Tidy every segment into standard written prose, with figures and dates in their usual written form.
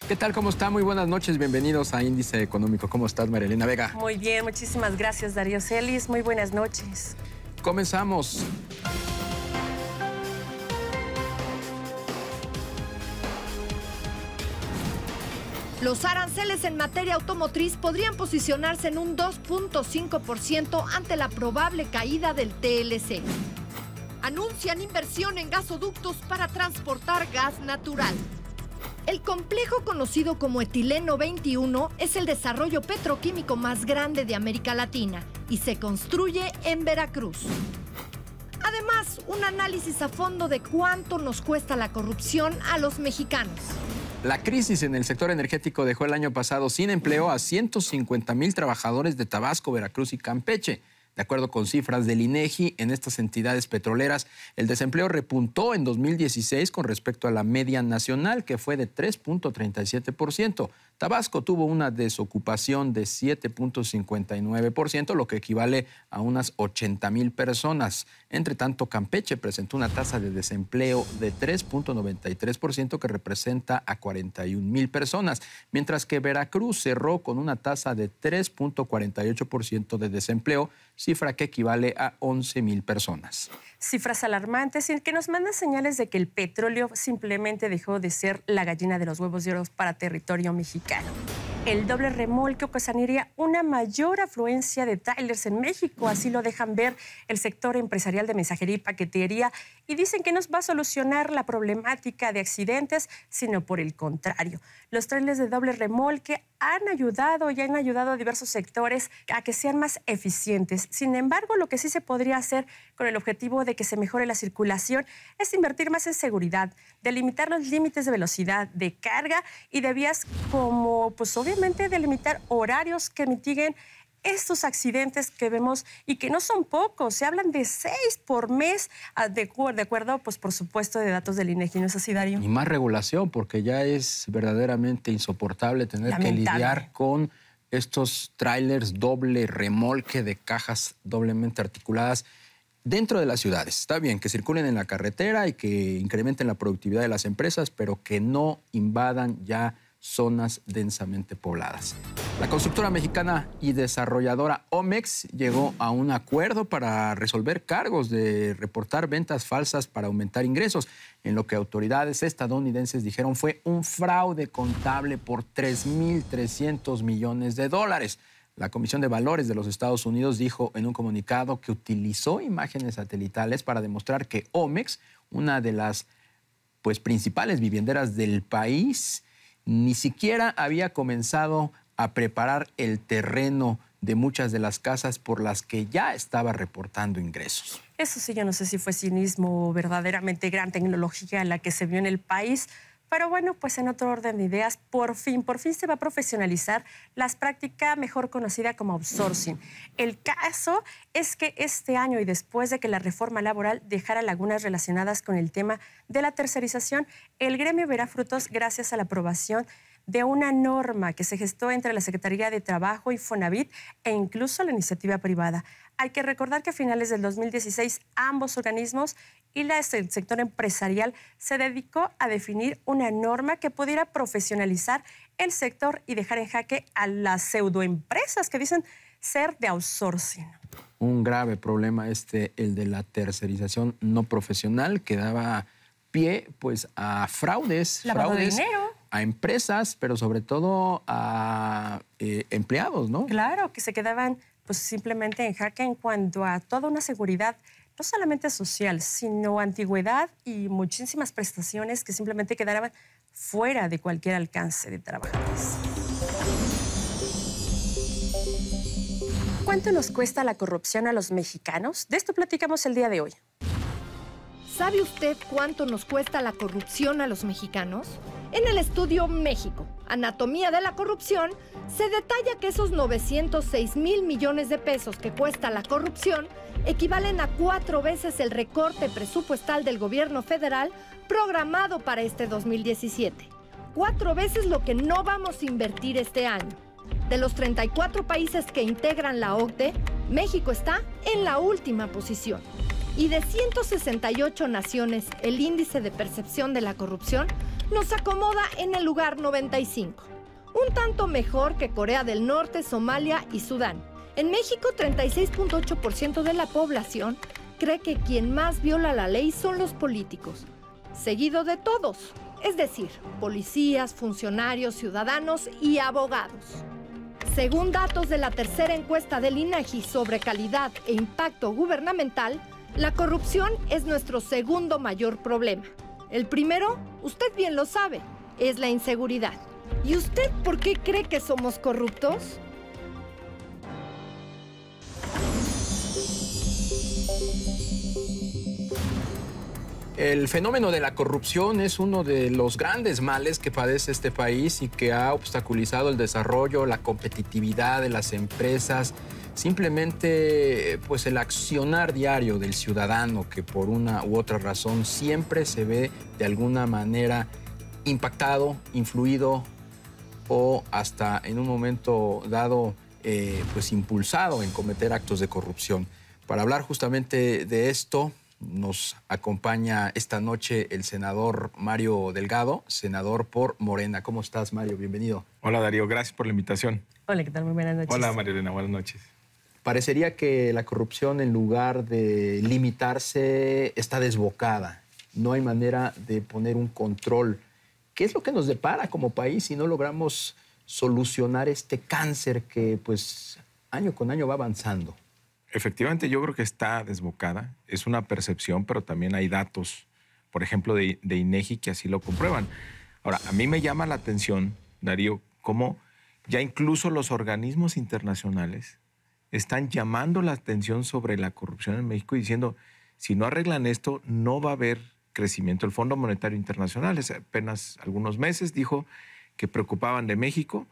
¿Qué tal? ¿Cómo está? Muy buenas noches. Bienvenidos a Índice Económico. ¿Cómo estás, María Elena Vega? Muy bien, muchísimas gracias, Darío Celis. Muy buenas noches. Comenzamos. Los aranceles en materia automotriz podrían posicionarse en un 2.5% ante la probable caída del TLC. Anuncian inversión en gasoductos para transportar gas natural. El complejo conocido como Etileno 21 es el desarrollo petroquímico más grande de América Latina y se construye en Veracruz. Además, un análisis a fondo de cuánto nos cuesta la corrupción a los mexicanos. La crisis en el sector energético dejó el año pasado sin empleo a 150,000 trabajadores de Tabasco, Veracruz y Campeche. De acuerdo con cifras del INEGI, en estas entidades petroleras, el desempleo repuntó en 2016 con respecto a la media nacional, que fue de 3.37%. Tabasco tuvo una desocupación de 7.59%, lo que equivale a unas 80,000 personas. Entre tanto, Campeche presentó una tasa de desempleo de 3.93%, que representa a 41,000 personas, mientras que Veracruz cerró con una tasa de 3.48% de desempleo, cifra que equivale a 11,000 personas. Cifras alarmantes y que nos mandan señales de que el petróleo simplemente dejó de ser la gallina de los huevos de oro para territorio mexicano. El doble remolque ocasionaría una mayor afluencia de trailers en México, así lo dejan ver el sector empresarial de mensajería y paquetería, y dicen que no va a solucionar la problemática de accidentes, sino por el contrario. Los trailers de doble remolque han ayudado a diversos sectores a que sean más eficientes. Sin embargo, lo que sí se podría hacer con el objetivo de que se mejore la circulación es invertir más en seguridad, delimitar los límites de velocidad, de carga y de vías, como pues obviamente delimitar horarios que mitiguen estos accidentes que vemos y que no son pocos. Se hablan de 6 por mes, de acuerdo, pues por supuesto, de datos del INEGI. ¿No es así, Darío? Y más regulación, porque ya es verdaderamente insoportable tener que lidiar con estos trailers doble remolque de cajas doblemente articuladas dentro de las ciudades. Está bien que circulen en la carretera y que incrementen la productividad de las empresas, pero que no invadan ya zonas densamente pobladas. La constructora mexicana y desarrolladora Omex llegó a un acuerdo para resolver cargos de reportar ventas falsas para aumentar ingresos, en lo que autoridades estadounidenses dijeron fue un fraude contable por $3,300 millones. La Comisión de Valores de los Estados Unidos dijo en un comunicado que utilizó imágenes satelitales para demostrar que Omex, una de las principales vivienderas del país, ni siquiera había comenzado a preparar el terreno de muchas de las casas por las que ya estaba reportando ingresos. Eso sí, yo no sé si fue cinismo o verdaderamente gran tecnología la que se vio en el país. Pero bueno, pues en otro orden de ideas, por fin se va a profesionalizar la práctica mejor conocida como outsourcing. El caso es que este año y después de que la reforma laboral dejara lagunas relacionadas con el tema de la tercerización, el gremio verá frutos gracias a la aprobación de una norma que se gestó entre la Secretaría de Trabajo y Fonavit e incluso la iniciativa privada. Hay que recordar que a finales del 2016 ambos organismos y el sector empresarial se dedicó a definir una norma que pudiera profesionalizar el sector y dejar en jaque a las pseudoempresas que dicen ser de outsourcing. Un grave problema el de la tercerización no profesional, que daba pie a fraudes. Lavado de dinero. A empresas, pero sobre todo a empleados, ¿no? Claro, que se quedaban simplemente en jaque en cuanto a toda una seguridad, no solamente social, sino antigüedad y muchísimas prestaciones que simplemente quedaban fuera de cualquier alcance de trabajadores. ¿Cuánto nos cuesta la corrupción a los mexicanos? De esto platicamos el día de hoy. ¿Sabe usted cuánto nos cuesta la corrupción a los mexicanos? En el estudio México, Anatomía de la Corrupción, se detalla que esos 906,000 millones de pesos que cuesta la corrupción equivalen a 4 veces el recorte presupuestal del gobierno federal programado para este 2017. 4 veces lo que no vamos a invertir este año. De los 34 países que integran la OCDE, México está en la última posición. Y de 168 naciones, el índice de percepción de la corrupción nos acomoda en el lugar 95. Un tanto mejor que Corea del Norte, Somalia y Sudán. En México, 36.8% de la población cree que quien más viola la ley son los políticos, seguido de todos, es decir, policías, funcionarios, ciudadanos y abogados. Según datos de la tercera encuesta del INEGI sobre calidad e impacto gubernamental, la corrupción es nuestro segundo mayor problema. El primero, usted bien lo sabe, es la inseguridad. ¿Y usted por qué cree que somos corruptos? El fenómeno de la corrupción es uno de los grandes males que padece este país y que ha obstaculizado el desarrollo, la competitividad de las empresas, simplemente pues el accionar diario del ciudadano que por una u otra razón siempre se ve de alguna manera impactado, influido o hasta en un momento dado pues impulsado en cometer actos de corrupción. Para hablar justamente de esto, nos acompaña esta noche el senador Mario Delgado, senador por Morena. ¿Cómo estás, Mario? Bienvenido. Hola, Darío. Gracias por la invitación. Hola, ¿qué tal? Muy buenas noches. Hola, María Elena. Buenas noches. Parecería que la corrupción, en lugar de limitarse, está desbocada. No hay manera de poner un control. ¿Qué es lo que nos depara como país si no logramos solucionar este cáncer que, pues, año con año va avanzando? Efectivamente, yo creo que está desbocada. Es una percepción, pero también hay datos, por ejemplo, de INEGI que así lo comprueban. Ahora, a mí me llama la atención, Darío, cómo ya incluso los organismos internacionales están llamando la atención sobre la corrupción en México y diciendo, si no arreglan esto, no va a haber crecimiento. El Fondo Monetario Internacional hace apenas algunos meses dijo que preocupaban de México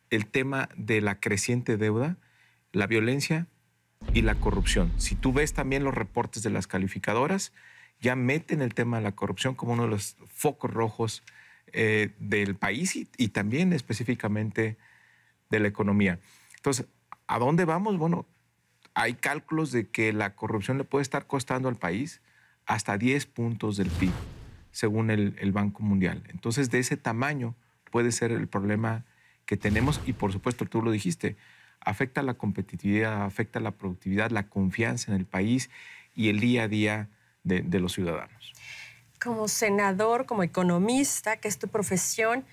el tema de la creciente deuda, la violencia y la corrupción. Si tú ves también los reportes de las calificadoras, ya meten el tema de la corrupción como uno de los focos rojos del país y también específicamente de la economía. Entonces, ¿a dónde vamos? Bueno, hay cálculos de que la corrupción le puede estar costando al país hasta 10 puntos del PIB, según el Banco Mundial. Entonces, de ese tamaño puede ser el problema que tenemos y, por supuesto, tú lo dijiste, afecta la competitividad, afecta la productividad, la confianza en el país y el día a día de los ciudadanos. Como senador, como economista, que es tu profesión,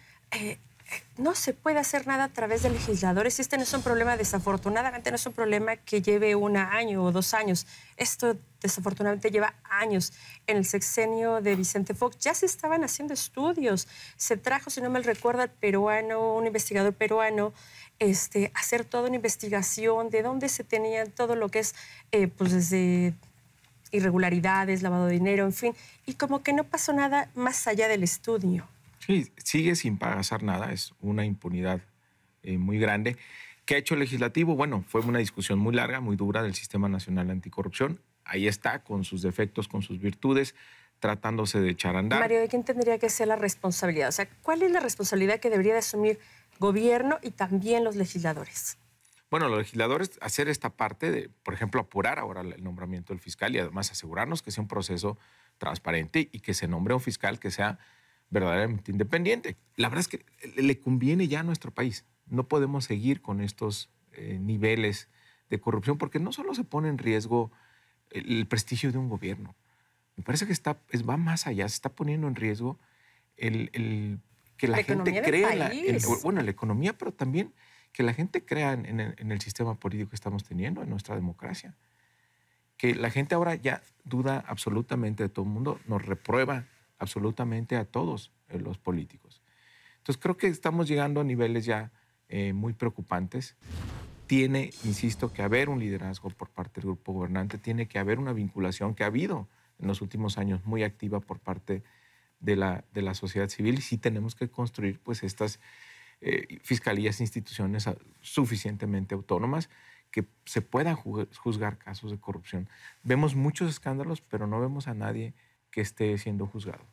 no se puede hacer nada a través de legisladores. Este no es un problema, desafortunadamente, no es un problema que lleve 1 año o 2 años. Esto, desafortunadamente, lleva años. En el sexenio de Vicente Fox ya se estaban haciendo estudios. Se trajo, si no me recuerdo, al peruano, un investigador peruano, hacer toda una investigación de dónde se tenía todo lo que es, pues desde irregularidades, lavado de dinero, en fin. Y como que no pasó nada más allá del estudio. Sí, sigue sin pasar nada, es una impunidad muy grande. ¿Qué ha hecho el legislativo? Bueno, fue una discusión muy larga, muy dura del Sistema Nacional Anticorrupción. Ahí está, con sus defectos, con sus virtudes, tratándose de echar a andar. Mario, ¿de quién tendría que ser la responsabilidad? O sea, ¿cuál es la responsabilidad que debería de asumir gobierno y también los legisladores? Bueno, los legisladores hacer esta parte de, por ejemplo, apurar ahora el nombramiento del fiscal y además asegurarnos que sea un proceso transparente y que se nombre un fiscal que sea verdaderamente independiente. La verdad es que le conviene ya a nuestro país. No podemos seguir con estos niveles de corrupción porque no solo se pone en riesgo el prestigio de un gobierno. Me parece que va más allá, se está poniendo en riesgo que la gente crea la economía, pero también que la gente crea en el sistema político que estamos teniendo, en nuestra democracia. Que la gente ahora ya duda absolutamente de todo el mundo, nos reprueba absolutamente a todos los políticos. Entonces creo que estamos llegando a niveles ya muy preocupantes. Tiene, insisto, que haber un liderazgo por parte del grupo gobernante, tiene que haber una vinculación que ha habido en los últimos años muy activa por parte de la sociedad civil y sí tenemos que construir pues estas fiscalías e instituciones suficientemente autónomas que se puedan juzgar casos de corrupción. Vemos muchos escándalos, pero no vemos a nadie que esté siendo juzgado.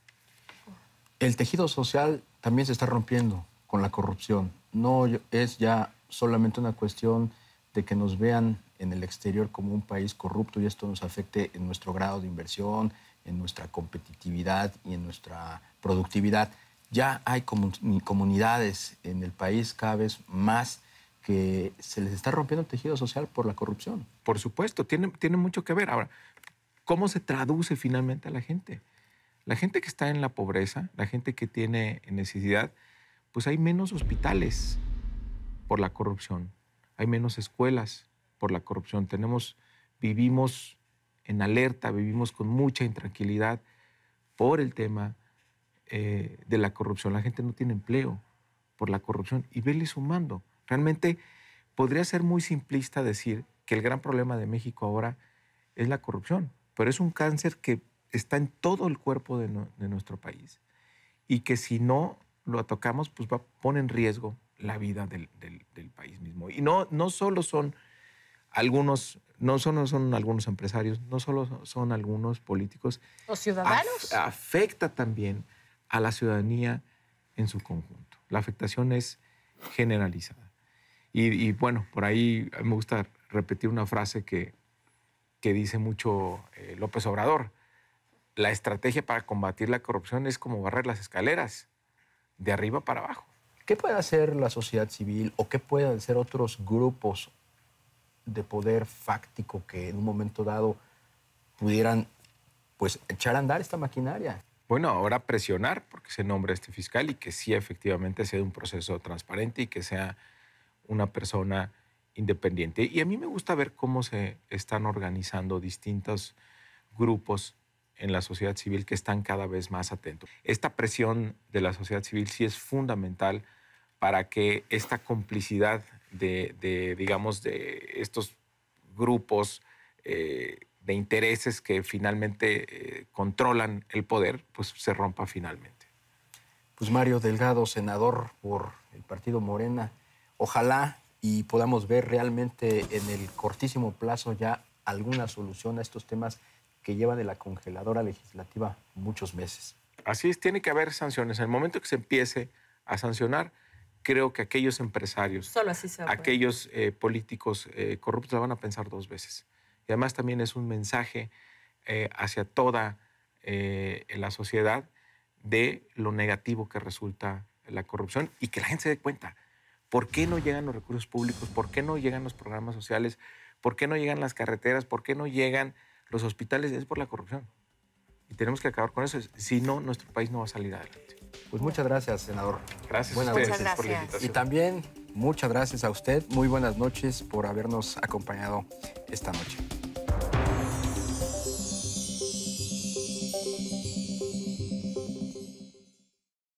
El tejido social también se está rompiendo con la corrupción. No es ya solamente una cuestión de que nos vean en el exterior como un país corrupto y esto nos afecte en nuestro grado de inversión, en nuestra competitividad y en nuestra productividad. Ya hay comunidades en el país cada vez más que se les está rompiendo el tejido social por la corrupción. Por supuesto, tiene mucho que ver. Ahora, ¿cómo se traduce finalmente a la gente? La gente que está en la pobreza, la gente que tiene necesidad, pues hay menos hospitales por la corrupción, hay menos escuelas por la corrupción. Vivimos en alerta, vivimos con mucha intranquilidad por el tema de la corrupción. La gente no tiene empleo por la corrupción y vele sumando. Realmente podría ser muy simplista decir que el gran problema de México ahora es la corrupción, pero es un cáncer que está en todo el cuerpo de nuestro país y que si no lo atacamos, pues pone en riesgo la vida del país mismo. Y no solo son algunos empresarios, no solo son algunos políticos. ¿Los ciudadanos? Afecta también a la ciudadanía en su conjunto. La afectación es generalizada. Y bueno, por ahí me gusta repetir una frase que dice mucho López Obrador. La estrategia para combatir la corrupción es como barrer las escaleras, de arriba para abajo. ¿Qué puede hacer la sociedad civil o qué pueden hacer otros grupos de poder fáctico que en un momento dado pudieran pues echar a andar esta maquinaria? Bueno, ahora presionar porque se nombre este fiscal y que sí efectivamente sea un proceso transparente y que sea una persona independiente. Y a mí me gusta ver cómo se están organizando distintos grupos en la sociedad civil que están cada vez más atentos. Esta presión de la sociedad civil sí es fundamental para que esta complicidad de estos grupos de intereses que finalmente controlan el poder, pues se rompa finalmente. Pues Mario Delgado, senador por el partido Morena, ojalá y podamos ver realmente en el cortísimo plazo ya alguna solución a estos temas que llevan de la congeladora legislativa muchos meses. Así es, tiene que haber sanciones. En el momento que se empiece a sancionar, creo que aquellos empresarios, solo así se aquellos políticos corruptos la van a pensar dos veces. Y además también es un mensaje hacia toda la sociedad de lo negativo que resulta la corrupción y que la gente se dé cuenta. ¿Por qué no llegan los recursos públicos? ¿Por qué no llegan los programas sociales? ¿Por qué no llegan las carreteras? ¿Por qué no llegan los hospitales? Es por la corrupción. Y tenemos que acabar con eso. Si no, nuestro país no va a salir adelante. Pues muchas gracias, senador. Gracias a ustedes gracias por la invitación. Y también muchas gracias a usted. Muy buenas noches por habernos acompañado esta noche.